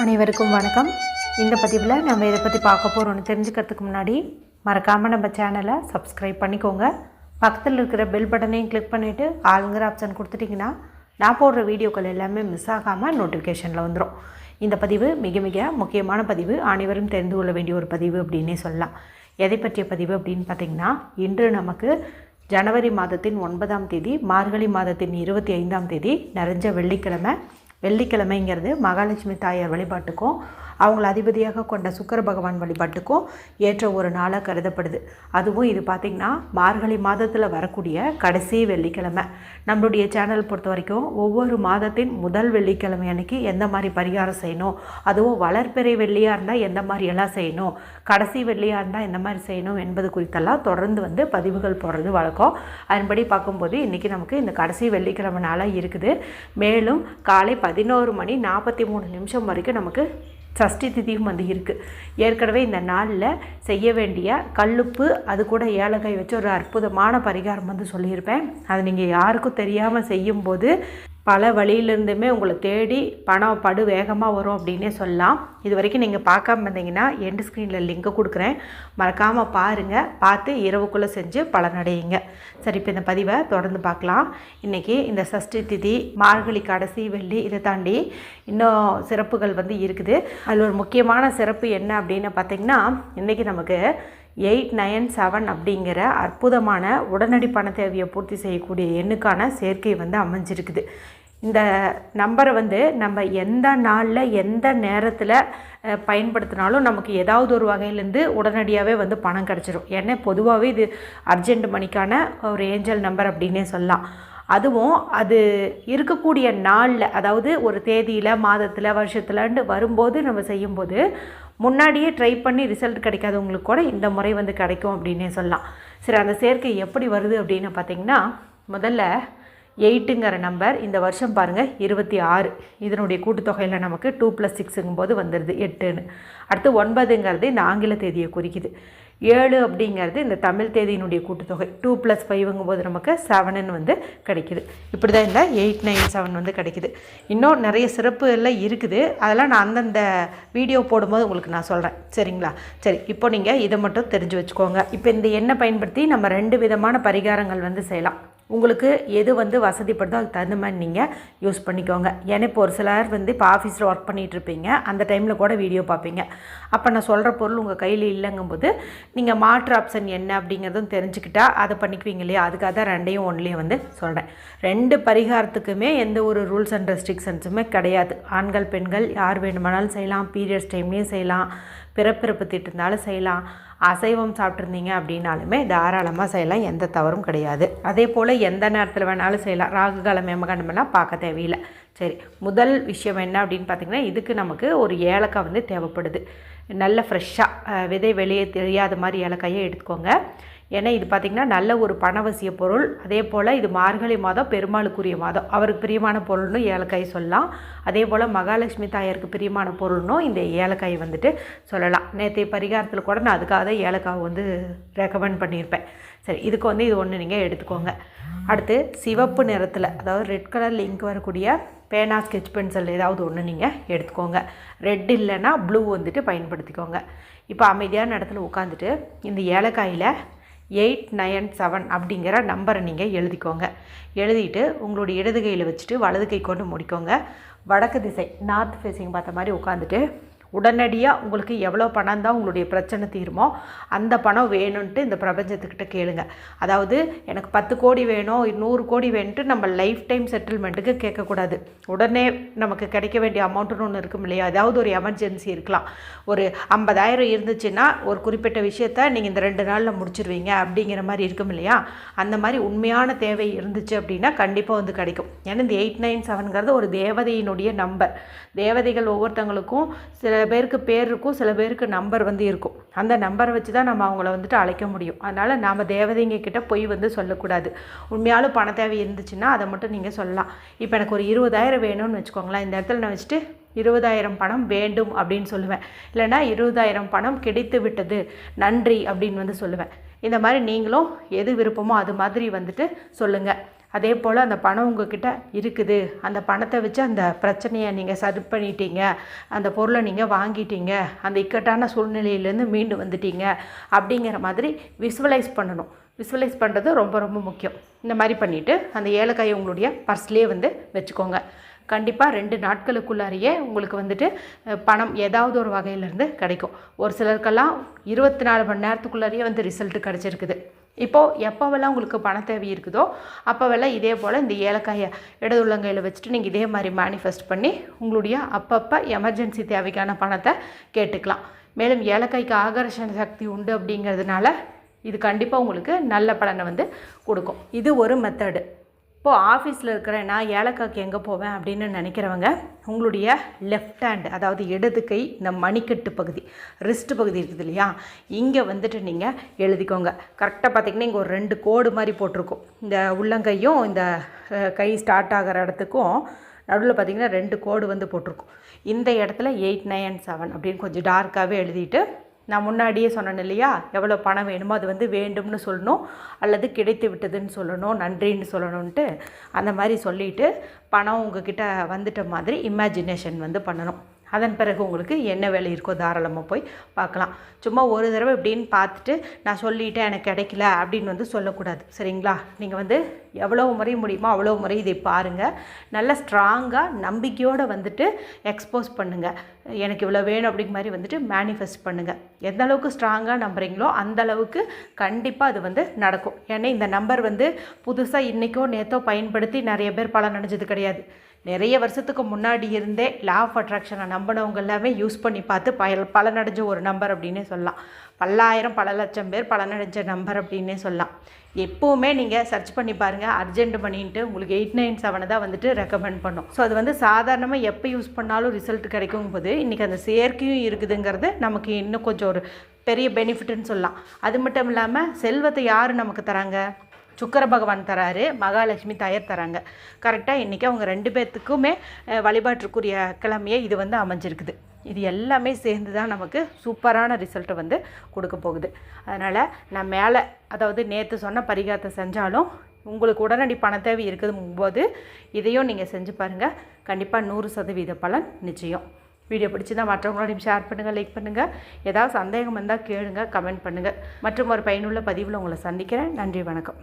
அனைவருக்கும் வணக்கம். இந்த பதிவில் நம்ம இதை பற்றி பார்க்க போகிறோன்னு தெரிஞ்சுக்கிறதுக்கு முன்னாடி மறக்காமல் நம்ம சேனலை சப்ஸ்கிரைப் பண்ணிக்கோங்க. பக்கத்தில் இருக்கிற பெல் பட்டனையும் கிளிக் பண்ணிவிட்டு ஆளுங்கிற ஆப்ஷன் கொடுத்துட்டிங்கன்னா நான் போடுற வீடியோக்கள் எல்லாமே மிஸ் ஆகாமல் நோட்டிஃபிகேஷனில் வந்துடும். இந்த பதிவு மிக மிக முக்கியமான பதிவு, அனைவரும் தெரிந்து கொள்ள வேண்டிய ஒரு பதிவு அப்படின்னே சொல்லலாம். எதை பற்றிய பதிவு அப்படின்னு பார்த்திங்கன்னா, இன்று நமக்கு ஜனவரி மாதத்தின் 9ஆம் தேதி, மார்கழி மாதத்தின் 25ஆம் தேதி நிறைஞ்ச வெள்ளிக்கிழமை. வெள்ளிக்கிழமைங்கிறது மகாலட்சுமி தாயார் வழிபாட்டுக்கும் அவங்கள அதிபதியாக கொண்ட சுக்கிர பகவான் வழிபாட்டுக்கும் ஏற்ற ஒரு நாளாக கருதப்படுது. அதுவும் இது பார்த்திங்கன்னா மார்கழி மாதத்தில் வரக்கூடிய கடைசி வெள்ளிக்கிழமை. நம்மளுடைய சேனல் பொறுத்த வரைக்கும் ஒவ்வொரு மாதத்தின் முதல் வெள்ளிக்கிழமை அன்றைக்கி எந்த மாதிரி பரிகாரம் செய்யணும், அதுவும் வளர்பிறை வெள்ளியாக இருந்தால் எந்த மாதிரியெல்லாம் செய்யணும், கடைசி வெள்ளியாக இருந்தால் எந்த மாதிரி செய்யணும் என்பது குறித்தெல்லாம் தொடர்ந்து பதிவுகள் போடுறது வழக்கம். அதன்படி பார்க்கும்போது இன்றைக்கி நமக்கு இந்த கடைசி வெள்ளிக்கிழமை நாளாக இருக்குது. மேலும் காலை 11:43 வரைக்கும் நமக்கு சஷ்டி திதியும் இருக்குது. ஏற்கனவே இந்த நாளில் செய்ய வேண்டிய கல்லுப்பு, அது கூட ஏலக்காய் வச்சு ஒரு அற்புதமான பரிகாரம் சொல்லியிருப்பேன். அது நீங்கள் யாருக்கும் தெரியாமல் செய்யும்போது பல வழியிலேருந்துமே உங்களை தேடி பணம் படு வேகமாக வரும் அப்படின்னே சொல்லலாம். இது வரைக்கும் நீங்கள் பார்க்காம இருந்தீங்கன்னா எண்டு ஸ்க்ரீனில் லிங்க்கு கொடுக்குறேன், மறக்காமல் பாருங்கள். பார்த்து இரவுக்குள்ளே செஞ்சு பலனடையுங்க. சரி, இப்போ இந்த பதிவை தொடர்ந்து பார்க்கலாம். இன்றைக்கி இந்த சஷ்டி திதி, மார்கழி கடைசி வெள்ளி, இதை தாண்டி இன்னும் சிறப்புகள் இருக்குது. அதில் ஒரு முக்கியமான சிறப்பு என்ன அப்படின்னு பார்த்திங்கன்னா, இன்றைக்கி நமக்கு 897 அப்படிங்கிற அற்புதமான உடனடி பண தேவையை பூர்த்தி செய்யக்கூடிய எண்ணுக்கான சேர்க்கை அமைஞ்சிருக்குது. இந்த நம்பரை நம்ம எந்த நாளில் எந்த நேரத்தில் பயன்படுத்தினாலும் நமக்கு ஏதாவது ஒரு வகையிலேருந்து உடனடியாகவே பணம் கிடச்சிரும். ஏன்னா பொதுவாகவே இது அர்ஜென்ட் மணிக்கான ஒரு ஏஞ்சல் நம்பர் அப்படின்னே சொல்லலாம். அதுவும் அது இருக்கக்கூடிய நாளில், அதாவது ஒரு தேதியில், மாதத்தில், வருஷத்துலன்னு வரும்போது நம்ம செய்யும்போது முன்னாடியே ட்ரை பண்ணி ரிசல்ட் கிடைக்காதவங்களுக்கு கூட இந்த முறை கிடைக்கும் அப்படின்னே சொல்லலாம். சரி, அந்த சேர்க்கை எப்படி வருது அப்படின்னு பார்த்திங்கன்னா, முதல்ல 8ங்கிற நம்பர் இந்த வருஷம் பாருங்கள் 26. இதனுடைய கூட்டுத்தொகையில் நமக்கு 2 + 6ங்கும்போது வந்துடுது 8ன்னு. அடுத்து 9ங்கிறது இந்த ஆங்கில தேதியை குறிக்குது. 7 அப்படிங்கிறது இந்த தமிழ் தேதியினுடைய கூட்டுத்தொகை. 2 + 5ங்கும்போது நமக்கு 7ன்னு கிடைக்குது. இப்படி தான் இந்த 897 கிடைக்குது. இன்னும் நிறைய சிறப்பு எல்லாம் இருக்குது. அதெல்லாம் நான் அந்தந்த வீடியோ போடும்போது உங்களுக்கு நான் சொல்கிறேன், சரிங்களா? சரி, இப்போ நீங்கள் இதை மட்டும் தெரிஞ்சு வச்சுக்கோங்க. இப்போ இந்த எண்ணை பயன்படுத்தி நம்ம 2 விதமான பரிகாரங்கள் செய்யலாம். உங்களுக்கு எது வசதிப்படுதோ அதுக்கு தகுந்த மாதிரி நீங்கள் யூஸ் பண்ணிக்கோங்க. ஏன்னா இப்போ ஒரு சிலர் இப்போ ஆஃபீஸில் ஒர்க் பண்ணிகிட்ருப்பீங்க, அந்த டைமில் கூட வீடியோ பார்ப்பீங்க. அப்போ நான் சொல்கிற பொருள் உங்கள் கையில் இல்லைங்கும்போது நீங்கள் மாற்று ஆப்ஷன் என்ன அப்படிங்கிறதும் தெரிஞ்சுக்கிட்டா அதை பண்ணிக்குவீங்க இல்லையா? அதுக்காக தான் 2யும் 1லையும் சொல்கிறேன். 2 பரிகாரத்துக்குமே எந்த ஒரு ரூல்ஸ் அண்ட் ரெஸ்ட்ரிக்ஷன்ஸுமே கிடையாது. ஆண்கள் பெண்கள் யார் வேணுமானாலும் செய்யலாம். பீரியட்ஸ் டைம்லேயும் செய்யலாம், பிறப்பிறப்பு திட்டிருந்தாலும் செய்யலாம், அசைவம் சாப்பிட்ருந்தீங்க அப்படின்னாலுமே தாராளமாக செய்யலாம், எந்த தவறும் கிடையாது. அதே போல் எந்த நேரத்தில் வேணாலும் செய்யலாம். ராகு காலம் எமகண்டமெல்லாம் பார்க்க தேவையில்லை. சரி, முதல் விஷயம் என்ன அப்படின்னு பார்த்திங்கன்னா, இதுக்கு நமக்கு ஒரு ஏலக்காய் தேவைப்படுது. நல்ல ஃப்ரெஷ்ஷாக விதை வெளியே தெரியாத மாதிரி ஏலக்காயை எடுத்துக்கோங்க. ஏன்னா இது பார்த்திங்கன்னா நல்ல ஒரு பணவசிய பொருள். அதே போல் இது மார்கழி மாதம், பெருமாளுக்குரிய மாதம், அவருக்கு பிரியமான பொருள்னு ஏலக்காய் சொல்லலாம். அதே போல் மகாலட்சுமி தாயாருக்கு பிரியமான பொருள்னும் இந்த ஏலக்காய் சொல்லலாம். நேற்றைய பரிகாரத்தில் கூட நான் அதுக்காக தான் ஏலக்காய் ரெக்கமெண்ட் பண்ணியிருப்பேன். சரி, இதுக்கு இது ஒன்று நீங்கள் எடுத்துக்கோங்க. அடுத்து சிவப்பு நிறத்தில், அதாவது ரெட் கலரில் இங்க் வரக்கூடிய பேனா, ஸ்கெட்ச் பென்சில் ஏதாவது ஒன்று நீங்கள் எடுத்துக்கோங்க. ரெட் இல்லைன்னா ப்ளூ பயன்படுத்திக்கோங்க. இப்போ அமைதியான இடத்துல உட்காந்துட்டு இந்த ஏலக்காயில் 897 அப்படிங்கிற நம்பரை நீங்கள் எழுதிக்கோங்க. எழுதிட்டு உங்களுடைய இடது கையில் வச்சுட்டு வலது கை கொண்டு முடிக்கோங்க. வடக்கு திசை, நார்த் ஃபேஸிங் பார்த்த மாதிரி உட்காந்துட்டு உடனடியாக உங்களுக்கு எவ்வளோ பணம் தான் உங்களுடைய பிரச்சனை தீருமோ அந்த பணம் வேணும்ன்ட்டு இந்த பிரபஞ்சத்துக்கிட்ட கேளுங்க. அதாவது எனக்கு 10 கோடி வேணும், 100 கோடி வேணுன்ட்டு நம்ம லைஃப் டைம் செட்டில்மெண்ட்டுக்கு கேட்கக்கூடாது. உடனே நமக்கு கிடைக்க வேண்டிய அமௌண்ட்டுன்னு ஒன்று இருக்கும் இல்லையா? ஏதாவது ஒரு எமர்ஜென்சி இருக்கலாம். ஒரு 50,000 இருந்துச்சுன்னா ஒரு குறிப்பிட்ட விஷயத்த நீங்கள் இந்த 2 நாளில் முடிச்சிருவீங்க அப்படிங்கிற மாதிரி இருக்கும் இல்லையா? அந்த மாதிரி உண்மையான தேவை இருந்துச்சு அப்படின்னா கண்டிப்பாக கிடைக்கும். ஏன்னா இந்த 897ங்கிறது ஒரு தேவதையினுடைய நம்பர். தேவதைகள் ஒவ்வொருத்தவங்களுக்கும் சில பேருக்கு பேர் இருக்கும், சில பேருக்கு நம்பர் இருக்கும். அந்த நம்பரை வச்சு தான் நம்ம அவங்கள அழைக்க முடியும். அதனால் நாம் தேவதைங்க கிட்ட போய் சொல்லக்கூடாது. உண்மையாலும் பண தேவை இருந்துச்சுன்னா அதை மட்டும் நீங்கள் சொல்லலாம். இப்போ எனக்கு ஒரு 20,000 வேணும்னு வச்சுக்கோங்களேன். இந்த இடத்துல நான் வச்சுட்டு 20,000 பணம் வேண்டும் அப்படின்னு சொல்லுவேன். இல்லைனா 20,000 பணம் கிடைத்து விட்டது, நன்றி அப்படின்னு சொல்லுவேன். இந்த மாதிரி நீங்களும் எது விருப்பமோ அது மாதிரி சொல்லுங்கள். அதே போல் அந்த பணம் உங்ககிட்ட இருக்குது, அந்த பணத்தை வச்சு அந்த பிரச்சனையை நீங்கள் சரி பண்ணிட்டீங்க, அந்த பொருளை நீங்கள் வாங்கிட்டீங்க, அந்த இக்கட்டான சூழ்நிலையிலேருந்து மீண்டு வந்துட்டீங்க அப்படிங்கிற மாதிரி விசுவலைஸ் பண்ணணும். விசுவலைஸ் பண்ணுறது ரொம்ப ரொம்ப முக்கியம். இந்த மாதிரி பண்ணிவிட்டு அந்த ஏலக்காயை உங்களுடைய பர்ஸ்லேயே வந்து வச்சுக்கோங்க. கண்டிப்பாக 2 நாட்களுக்குள்ளாரையே உங்களுக்கு வந்துட்டு பணம் ஏதாவது ஒரு வகையிலேருந்து கிடைக்கும். ஒரு சிலருக்கெல்லாம் 24 மணி நேரத்துக்குள்ளாரையே வந்து ரிசல்ட்டு கிடச்சிருக்குது. இப்போது எப்போவெல்லாம் உங்களுக்கு பண தேவை இருக்குதோ அப்போவெல்லாம் இதே போல் இந்த ஏலக்காயை இடது உள்ளங்கையில் வச்சுட்டு நீங்கள் இதே மாதிரி மேனிஃபெஸ்ட் பண்ணி உங்களுடைய அப்பப்போ எமர்ஜென்சி தேவைக்கான பணத்தை கேட்டுக்கலாம். மேலும் ஏலக்காய்க்கு ஆகர்ஷண சக்தி உண்டு அப்படிங்கிறதுனால இது கண்டிப்பாக உங்களுக்கு நல்ல பலனை வந்து கொடுக்கும். இது ஒரு மெத்தடு. இப்போது ஆஃபீஸில் இருக்கிற நான் ஏலக்காய்க்கு எங்கே போவேன் அப்படின்னு நினைக்கிறவங்க உங்களுடைய லெஃப்ட் ஹேண்ட், அதாவது இடது கை, இந்த மணிக்கட்டு பகுதி, ரிஸ்ட் பகுதி இருக்குது இல்லையா, இங்கே வந்துட்டு நீங்கள் எழுதிக்கோங்க. கரெக்டாக பார்த்திங்கன்னா இங்கே ஒரு 2 கோடு மாதிரி போட்டிருக்கும். இந்த உள்ளங்கையும் இந்த கை ஸ்டார்ட் ஆகிற இடத்துக்கும் நடுவில் பார்த்திங்கன்னா 2 கோடு வந்து போட்டிருக்கும். இந்த இடத்துல 8, 9, 7 அப்படின்னு கொஞ்சம் டார்க்காகவே எழுதிட்டு, நான் முன்னாடியே சொன்னேன் இல்லையா, எவ்வளோ பணம் வேணுமோ அது வந்து வேண்டும்னு சொல்லணும், அல்லது கிடைத்து விட்டதுன்னு சொல்லணும், நன்றின்னு சொல்லணுன்ட்டு அந்த மாதிரி சொல்லிவிட்டு பணம் உங்ககிட்ட வந்துட்ட மாதிரி இமேஜினேஷன் வந்து பண்ணணும். அதன் பிறகு உங்களுக்கு என்ன வேலை இருக்கோ தாராளமாக போய் பார்க்கலாம். சும்மா ஒரு தடவை இப்படின்னு பார்த்துட்டு நான் சொல்லிட்டேன் எனக்கு கிடைக்கல அப்படின்னு வந்து சொல்லக்கூடாது, சரிங்களா? நீங்கள் வந்து எவ்வளோ முறை முடியுமோ அவ்வளோ முறை இதை பாருங்கள். நல்ல ஸ்ட்ராங்காக நம்பிக்கையோடு வந்துட்டு எக்ஸ்போஸ் பண்ணுங்கள். எனக்கு இவ்வளோ வேணும் அப்படிங்கிற மாதிரி வந்துட்டு மேனிஃபெஸ்ட் பண்ணுங்கள். எந்த அளவுக்கு ஸ்ட்ராங்காக நம்புறீங்களோ அந்த அளவுக்கு கண்டிப்பாக அது வந்து நடக்கும். ஏன்னா இந்த நம்பர் வந்து புதுசாக இன்றைக்கோ நேற்றோ பயன்படுத்தி நிறைய பேர் பலன் அடைஞ்சது கிடையாது. நிறைய வருஷத்துக்கு முன்னாடி இருந்தே லா ஆஃப் அட்ராக்ஷனை நம்பினவங்க எல்லாமே யூஸ் பண்ணி பார்த்து பலனடைஞ்ச ஒரு நம்பர் அப்படின்னே சொல்லலாம். பல்லாயிரம் பல லட்சம் பேர் பலனடைஞ்ச நம்பர் அப்படின்னே சொல்லலாம். எப்போவுமே நீங்கள் சர்ச் பண்ணி பாருங்கள், அர்ஜென்ட் பண்ணின்ட்டு உங்களுக்கு 897 தான் வந்துட்டு ரெக்கமெண்ட் பண்ணும். ஸோ அது வந்து சாதாரணமாக எப்போ யூஸ் பண்ணாலும் ரிசல்ட் கிடைக்கும் போது இன்றைக்கி அந்த செயற்கையும் இருக்குதுங்கிறது நமக்கு இன்னும் கொஞ்சம் ஒரு பெரிய பெனிஃபிட்னு சொல்லலாம். அது மட்டும் இல்லாமல் செல்வத்தை யார் நமக்கு தராங்க? சுக்கிர பகவான் தராரு, மகாலட்சுமி தாயார் தராங்க. கரெக்டாக இன்றைக்கி அவங்க 2 பேர்த்துக்குமே வழிபாட்டுக்குரிய கிழமையே இது வந்து அமைஞ்சிருக்குது. இது எல்லாமே சேர்ந்து தான் நமக்கு சூப்பரான ரிசல்ட்டை வந்து கொடுக்க போகுது. அதனால் நான் மேலே, அதாவது நேற்று சொன்ன பரிகாரத்தை செஞ்சாலும் உங்களுக்கு உடனடி பண தேவை இருக்கும் போது இதையும் நீங்கள் செஞ்சு பாருங்கள். கண்டிப்பாக 100% பலன் நிச்சயம். வீடியோ பிடிச்சிருந்தால் மற்றவங்களோடையும் ஷேர் பண்ணுங்கள், லைக் பண்ணுங்கள். ஏதாவது சந்தேகம் வந்தால் கேளுங்க, கமெண்ட் பண்ணுங்கள். மற்றும் ஒரு பயனுள்ள பதிவில் உங்களை சந்திக்கிறேன். நன்றி, வணக்கம்.